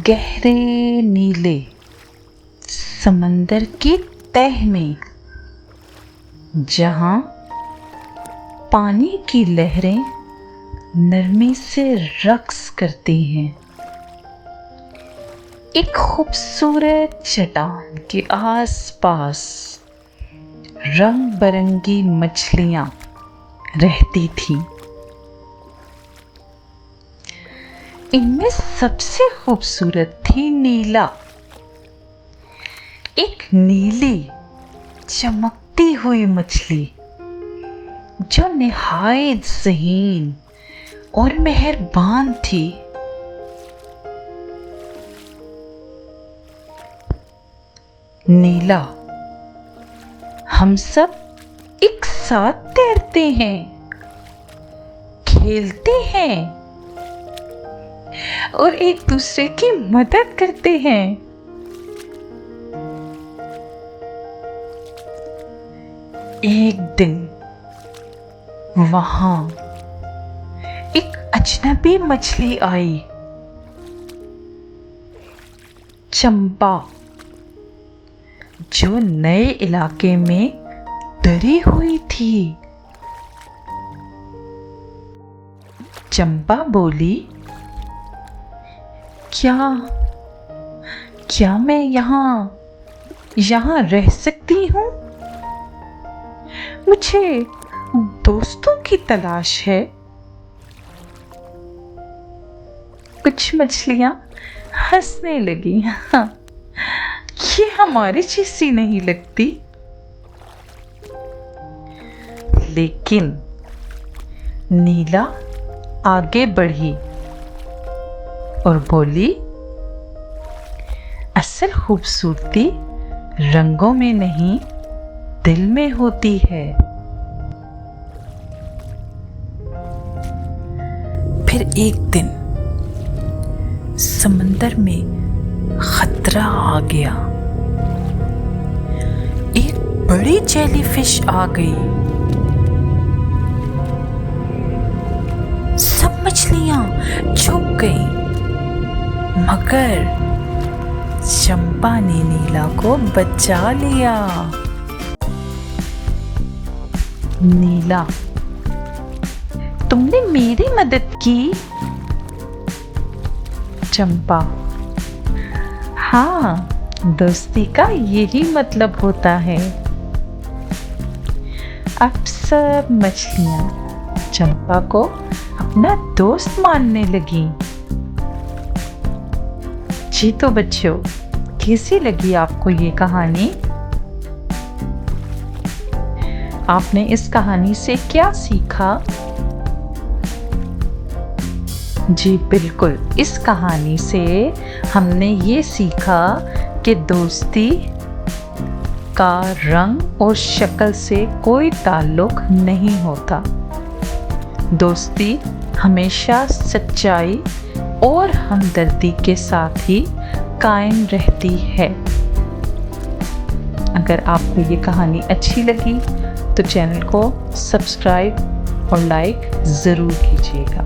गहरे नीले समंदर की तह में, जहां पानी की लहरें नरमी से रक्स करती हैं, एक खूबसूरत चट्टान के आसपास रंग बरंगी मछलियां रहती थीं। इनमें सबसे खूबसूरत थी नीला, एक नीली चमकती हुई मछली जो निहायत ज़हीन और मेहरबान थी। नीला, हम सब एक साथ तैरते हैं, खेलते हैं और एक दूसरे की मदद करते हैं। एक दिन वहां एक अजनबी मछली आई, चंपा, जो नए इलाके में डरी हुई थी। चंपा बोली, क्या मैं यहाँ रह सकती हूँ? मुझे दोस्तों की तलाश है। कुछ मछलियां हंसने लगी, ये हमारी जैसी नहीं लगती। लेकिन नीला आगे बढ़ी और बोली, असल खूबसूरती रंगों में नहीं, दिल में होती है। फिर एक दिन समंदर में खतरा आ गया। एक बड़ी जेलीफिश आ गई। सब मछलियां झुक गईं, मगर चंपा ने नीला को बचा लिया। नीला, तुमने मेरी मदद की। चंपा, हाँ, दोस्ती का यही मतलब होता है। अब सब मछलियां चंपा को अपना दोस्त मानने लगी। जी तो बच्चों, कैसी लगी आपको ये कहानी? आपने इस कहानी से क्या सीखा? जी बिल्कुल, इस कहानी से हमने ये सीखा कि दोस्ती का रंग और शक्ल से कोई ताल्लुक नहीं होता। दोस्ती हमेशा सच्चाई और हमदर्दी के साथ ही कायम रहती है। अगर आपको ये कहानी अच्छी लगी तो चैनल को सब्सक्राइब और लाइक ज़रूर कीजिएगा।